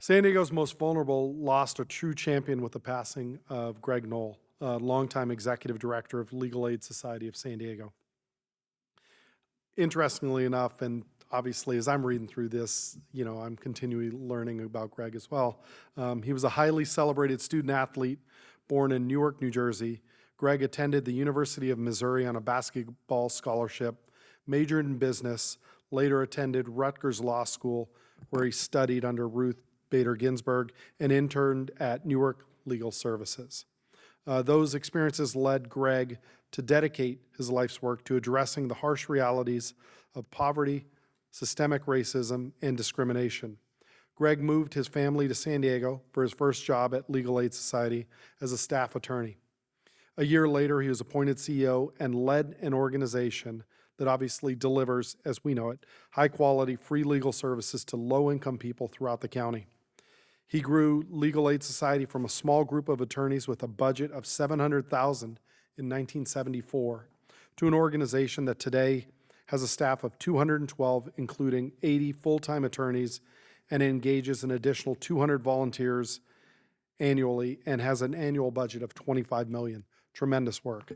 San Diego's most vulnerable lost a true champion with the passing of Greg Knoll, a longtime executive director of Legal Aid Society of San Diego. Interestingly enough, and obviously as I'm reading through this, I'm continually learning about Greg as well. He was a highly celebrated student athlete born in Newark, New Jersey. Greg attended the University of Missouri on a basketball scholarship, majored in business, later attended Rutgers Law School, where he studied under Ruth Bader Ginsburg and interned at Newark Legal Services. Those experiences led Greg to dedicate his life's work to addressing the harsh realities of poverty, systemic racism, and discrimination. Greg moved his family to San Diego for his first job at Legal Aid Society as a staff attorney. A year later, he was appointed CEO and led an organization that obviously delivers, as we know it, high-quality free legal services to low-income people throughout the county. He grew Legal Aid Society from a small group of attorneys with a budget of $700,000 in 1974 to an organization that today has a staff of 212, including 80 full-time attorneys, and engages an additional 200 volunteers annually and has an annual budget of $25 million. Tremendous work.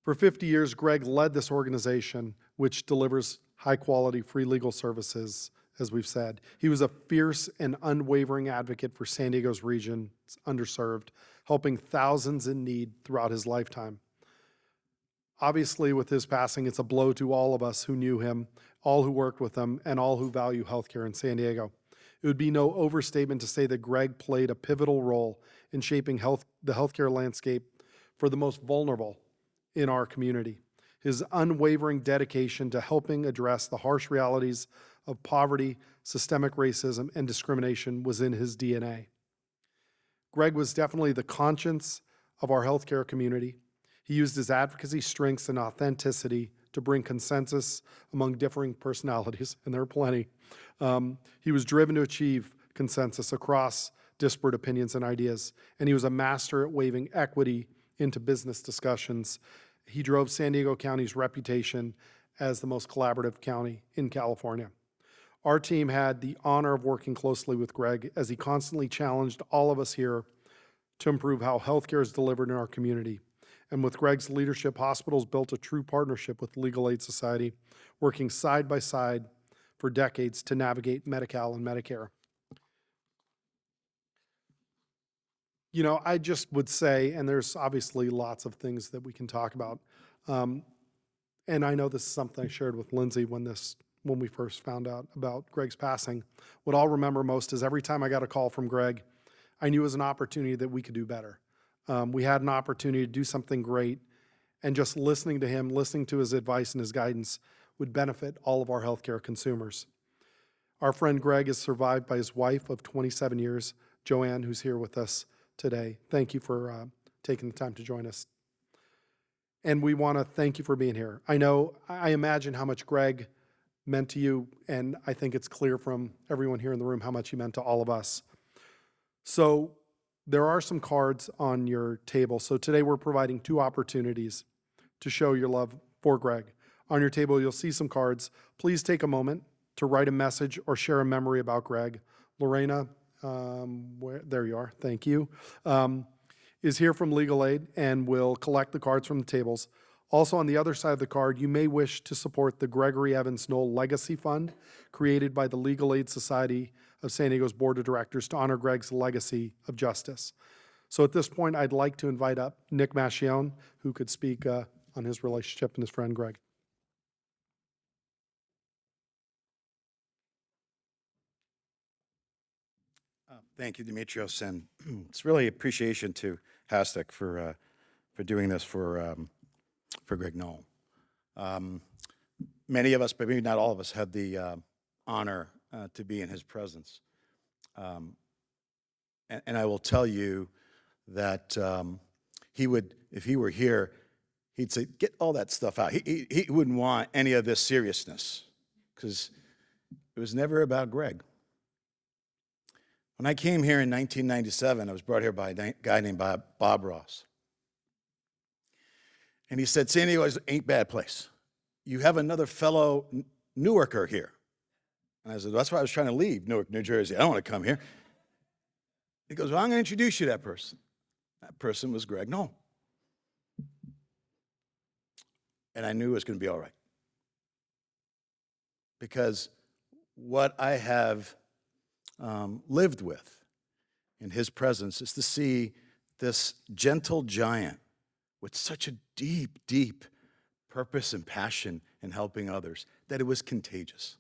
For 50 years, Greg led this organization, which delivers high-quality free legal services, as we've said. He was a fierce and unwavering advocate for San Diego's region, underserved, helping thousands in need throughout his lifetime. Obviously, with his passing, it's a blow to all of us who knew him, all who worked with him, and all who value healthcare in San Diego. It would be no overstatement to say that Greg played a pivotal role in shaping the healthcare landscape for the most vulnerable in our community. His unwavering dedication to helping address the harsh realities of poverty, systemic racism, and discrimination was in his DNA. Greg was definitely the conscience of our healthcare community. He used his advocacy strengths and authenticity to bring consensus among differing personalities, and there are plenty. He was driven to achieve consensus across disparate opinions and ideas, and he was a master at weaving equity into business discussions. He drove San Diego County's reputation as the most collaborative county in California. Our team had the honor of working closely with Greg as he constantly challenged all of us here to improve how healthcare is delivered in our community. And with Greg's leadership, hospitals built a true partnership with Legal Aid Society, working side by side for decades to navigate Medi-Cal and Medicare. I just would say, and there's obviously lots of things that we can talk about, and I know this is something I shared with Lindsay when we first found out about Greg's passing. What I'll remember most is every time I got a call from Greg, I knew it was an opportunity that we could do better. We had an opportunity to do something great, and just listening to him, listening to his advice and his guidance would benefit all of our healthcare consumers. Our friend Greg is survived by his wife of 27 years, Joanne, who's here with us today. Thank you for taking the time to join us. And we want to thank you for being here. I imagine how much Greg meant to you, and I think it's clear from everyone here in the room how much he meant to all of us. So there are some cards on your table. So today we're providing two opportunities to show your love for Greg. On your table, you'll see some cards. Please take a moment to write a message or share a memory about Greg. Lorena, there you are, thank you, is here from Legal Aid and will collect the cards from the tables. Also on the other side of the card, you may wish to support the Gregory Evans Knoll Legacy Fund created by the Legal Aid Society of San Diego's Board of Directors to honor Greg's legacy of justice. So at this point, I'd like to invite up Nick Mascione, who could speak on his relationship and his friend Greg. Thank you, Demetrios, and it's really appreciation to HASD&IC for doing this for Greg Knoll. Many of us, but maybe not all of us, had the honor to be in his presence. And I will tell you that he would, if he were here, he'd say, get all that stuff out. He wouldn't want any of this seriousness because it was never about Greg. When I came here in 1997, I was brought here by a guy named Bob Ross. And he said, San Diego ain't a bad place. You have another fellow Newarker here. And I said, that's why I was trying to leave Newark, New Jersey. I don't want to come here. He goes, well, I'm going to introduce you to that person. That person was Greg Knoll. And I knew it was going to be all right. Because what I have lived with in his presence is to see this gentle giant with such a deep, deep purpose and passion in helping others that it was contagious.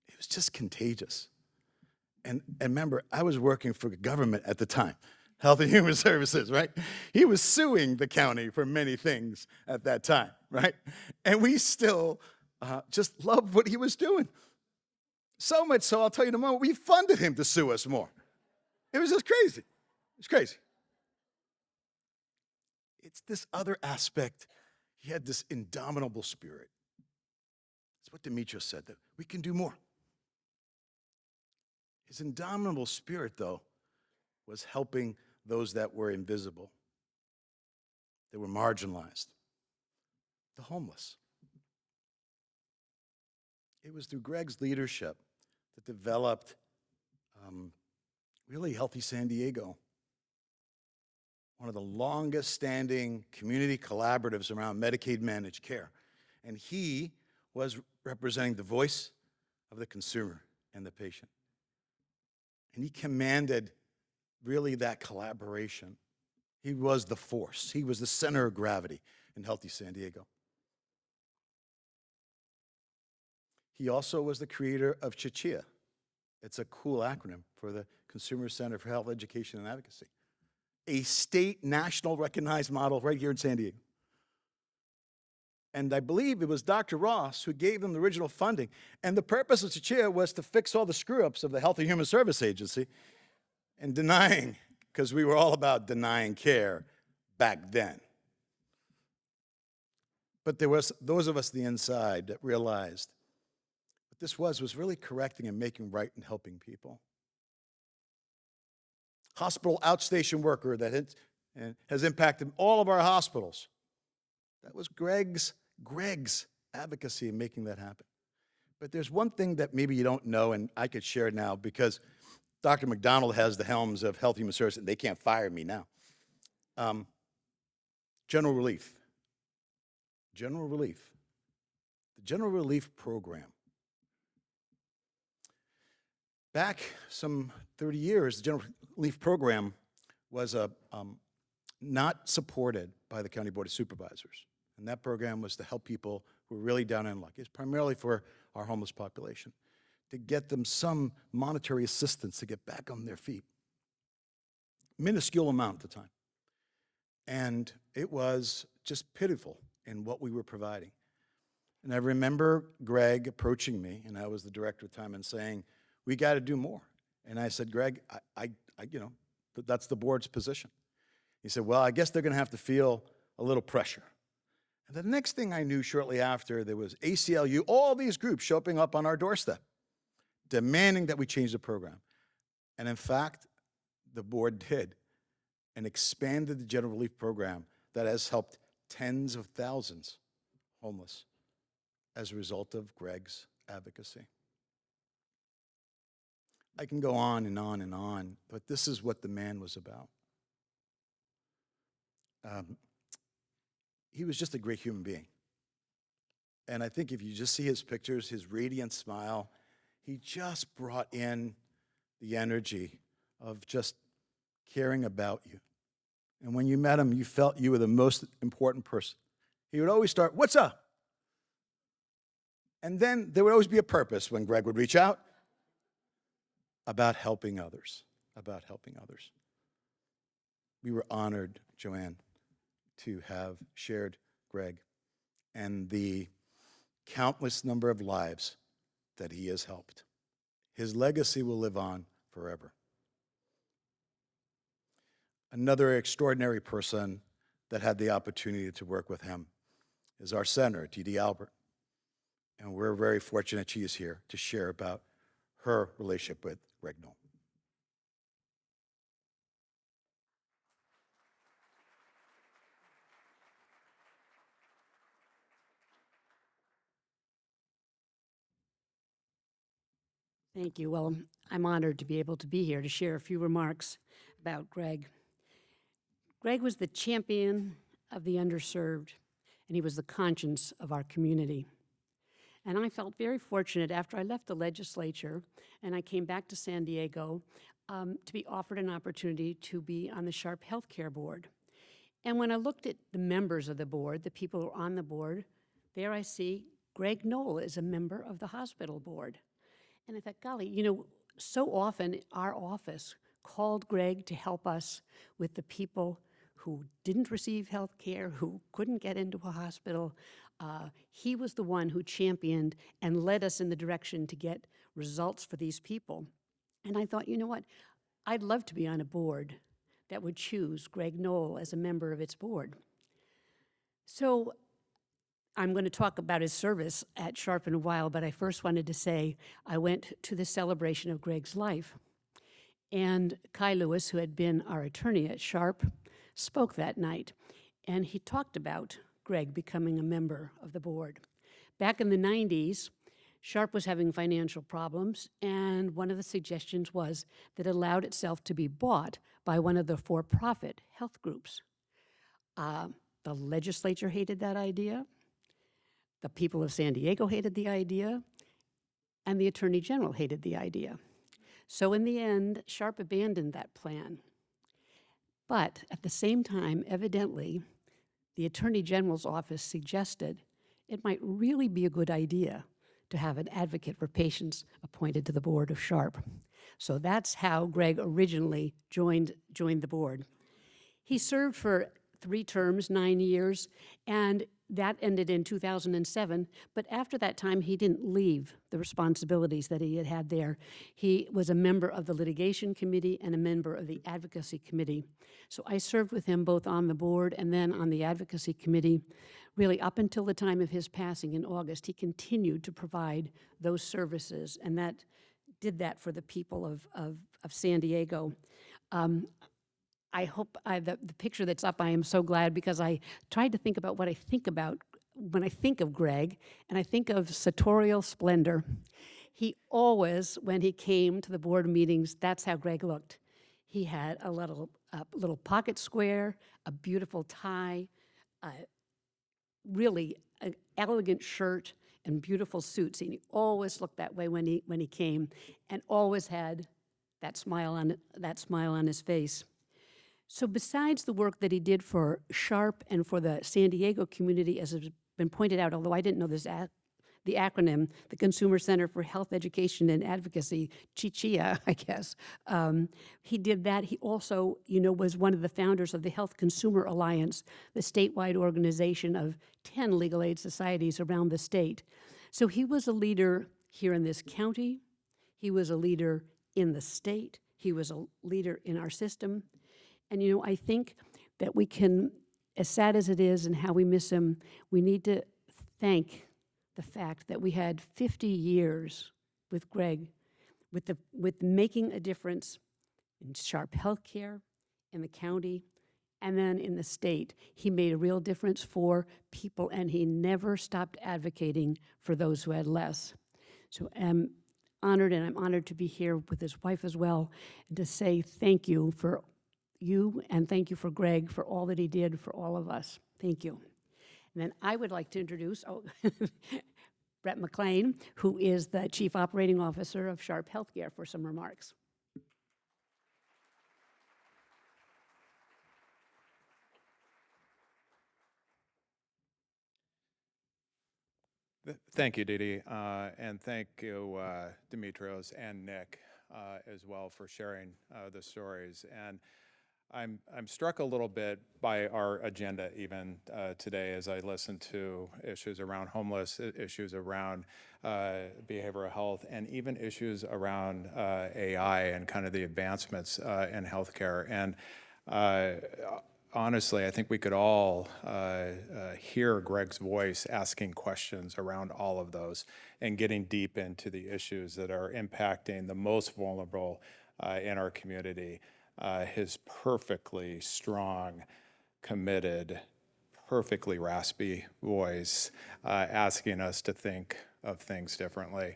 It was just contagious. And remember, I was working for the government at the time, Health and Human Services, right? He was suing the county for many things at that time, right? And we still just loved what he was doing. So much so, I'll tell you in a moment, we funded him to sue us more. It was just crazy. It was crazy. It's this other aspect. He had this indomitable spirit. That's what Demetrius said, that we can do more. His indomitable spirit, though, was helping those that were invisible, that were marginalized, the homeless. It was through Greg's leadership that developed really Healthy San Diego, one of the longest standing community collaboratives around Medicaid managed care. And he was representing the voice of the consumer and the patient. And he commanded really that collaboration. He was the force. He was the center of gravity in Healthy San Diego. He also was the creator of CHIA. It's a cool acronym for the Consumer Center for Health Education and Advocacy, a state national recognized model right here in San Diego. And I believe it was Dr. Ross who gave them the original funding. And the purpose of CHIA was to fix all the screw-ups of the Health and Human Service Agency and denying, because we were all about denying care back then. But there was those of us on the inside that realized what this was really correcting and making right and helping people. Hospital outstation worker that has impacted all of our hospitals. That was Greg's advocacy in making that happen. But there's one thing that maybe you don't know, and I could share now, because Dr. McDonald has the helms of Health Human Services, and they can't fire me now. General Relief. General Relief. The General Relief Program. Back some 30 years, the General Relief Program was not supported by the County Board of Supervisors. And that program was to help people who were really down in luck. It's primarily for our homeless population, to get them some monetary assistance to get back on their feet. Minuscule amount at the time. And it was just pitiful in what we were providing. And I remember Greg approaching me, and I was the director at the time, and saying, we got to do more. And I said, Greg, that's the board's position. He said, well, I guess they're going to have to feel a little pressure. And the next thing I knew shortly after, there was ACLU, all these groups showing up on our doorstep, demanding that we change the program. And in fact, the board did, and expanded the General Relief Program that has helped tens of thousands homeless as a result of Greg's advocacy. I can go on and on and on, but this is what the man was about. He was just a great human being. And I think if you just see his pictures, his radiant smile, he just brought in the energy of just caring about you. And when you met him, you felt you were the most important person. He would always start, what's up? And then there would always be a purpose when Greg would reach out about helping others, We were honored, Joanne, to have shared Greg and the countless number of lives that he has helped. His legacy will live on forever. Another extraordinary person that had the opportunity to work with him is our senator, T.D. Albert. And we're very fortunate she is here to share about her relationship with Greg Knoll. Thank you. Well, I'm honored to be able to be here to share a few remarks about Greg. Greg was the champion of the underserved, and he was the conscience of our community. And I felt very fortunate after I left the legislature and I came back to San Diego to be offered an opportunity to be on the Sharp Healthcare Board. And when I looked at the members of the board, the people who are on the board, there I see Greg Knoll is a member of the hospital board. And I thought, golly, you know, so often our office called Greg to help us with the people who didn't receive health care, who couldn't get into a hospital. He was the one who championed and led us in the direction to get results for these people. And I thought, you know what? I'd love to be on a board that would choose Greg Knoll as a member of its board. So I'm going to talk about his service at Sharp in a while, but I first wanted to say I went to the celebration of Greg's life. And Kai Lewis, who had been our attorney at Sharp, spoke that night. And he talked about Greg becoming a member of the board. Back in the 90s, Sharp was having financial problems, and one of the suggestions was that it allowed itself to be bought by one of the for-profit health groups. The legislature hated that idea. The people of San Diego hated the idea, and the Attorney General hated the idea. So in the end, Sharp abandoned that plan. But at the same time, evidently, the Attorney General's office suggested it might really be a good idea to have an advocate for patients appointed to the board of Sharp. So that's how Greg originally joined the board. He served for 3 terms, 9 years, and that ended in 2007. But after that time, he didn't leave the responsibilities that he had had there. He was a member of the litigation committee and a member of the advocacy committee. So I served with him both on the board and then on the advocacy committee. Really, up until the time of his passing in August, he continued to provide those services, and that did that for the people of San Diego. I hope the picture that's up, I am so glad, because I tried to think about what I think about when I think of Greg, and I think of sartorial splendor. He always, when he came to the board meetings, that's how Greg looked. He had a little pocket square, a beautiful tie, really an elegant shirt, and beautiful suits. And he always looked that way when he came, and always had that smile on his face. So besides the work that he did for Sharp and for the San Diego community, as has been pointed out, although I didn't know this, the acronym, the Consumer Center for Health Education and Advocacy, CHIA, I guess. He did that. He also, was one of the founders of the Health Consumer Alliance, the statewide organization of 10 legal aid societies around the state. So he was a leader here in this county. He was a leader in the state. He was a leader in our system. And, I think that we can, as sad as it is and how we miss him, we need to thank the fact that we had 50 years with Greg, with making a difference in Sharp Healthcare, in the county, and then in the state. He made a real difference for people, and he never stopped advocating for those who had less. So I'm honored, and I'm honored to be here with his wife as well, and to say thank you for you, and thank you for Greg for all that he did for all of us. Thank you. And then I would like to introduce Brett McLean, who is the Chief Operating Officer of Sharp Healthcare, for some remarks. Thank you, Dee Dee, and thank you, Dimitrios and Nick, as well, for sharing the stories. And I'm struck a little bit by our agenda even today, as I listen to issues around homeless, issues around behavioral health, and even issues around AI and kind of the advancements in healthcare. And honestly, I think we could all hear Greg's voice asking questions around all of those and getting deep into the issues that are impacting the most vulnerable in our community. His perfectly strong, committed, perfectly raspy voice asking us to think of things differently.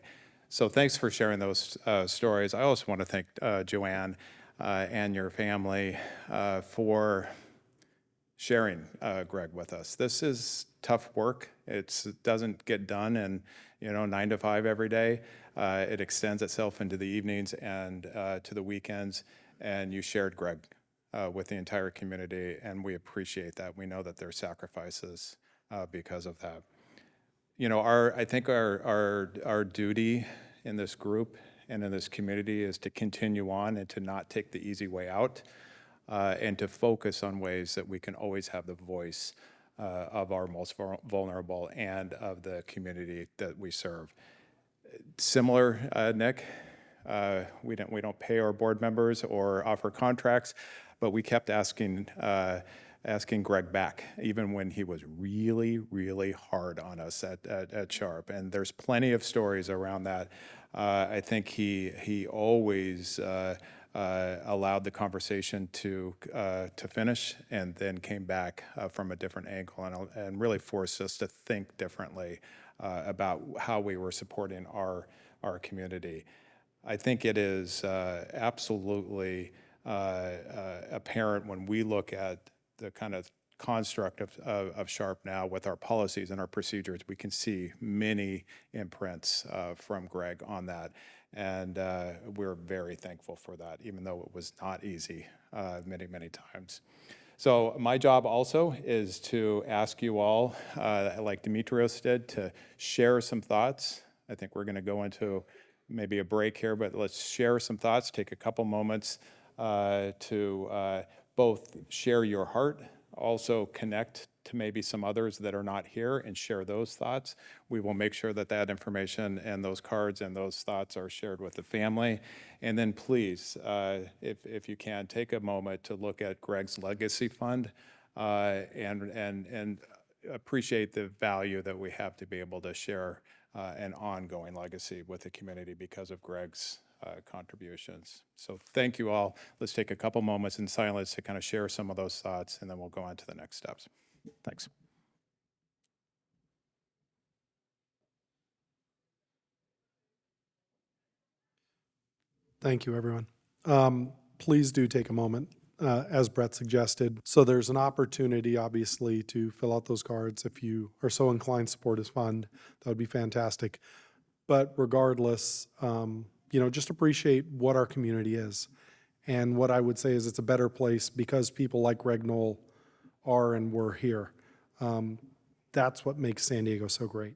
So thanks for sharing those stories. I also want to thank Joanne and your family for sharing Greg with us. This is tough work. It doesn't get done in 9 to 5 every day. It extends itself into the evenings and to the weekends. And you shared Greg with the entire community, and we appreciate that. We know that there's sacrifices because of that. I think our duty in this group and in this community is to continue on and to not take the easy way out, and to focus on ways that we can always have the voice of our most vulnerable and of the community that we serve. Similar, Nick, we don't pay our board members or offer contracts, but we kept asking Greg back, even when he was really, really hard on us at Sharp. And there's plenty of stories around that. I think he always allowed the conversation to finish, and then came back from a different angle and really forced us to think differently about how we were supporting our community. I think it is absolutely apparent when we look at the kind of construct of Sharp now with our policies and our procedures. We can see many imprints from Greg on that. And we're very thankful for that, even though it was not easy many, many times. So my job also is to ask you all, like Dimitrios did, to share some thoughts. I think we're going to go into maybe a break here, but let's share some thoughts, take a couple moments to both share your heart, also connect to maybe some others that are not here and share those thoughts. We will make sure that that information and those cards and those thoughts are shared with the family. And then please, if you can, take a moment to look at Greg's legacy fund and appreciate the value that we have to be able to share an ongoing legacy with the community because of Greg's contributions. So thank you all. Let's take a couple moments in silence to kind of share some of those thoughts, and then we'll go on to the next steps. Thanks. Thank you, everyone. Please do take a moment, as Brett suggested. So there's an opportunity, obviously, to fill out those cards. If you are so inclined to support his fund, that would be fantastic. But regardless, just appreciate what our community is. And what I would say is it's a better place because people like Greg Knoll are and were here. That's what makes San Diego so great.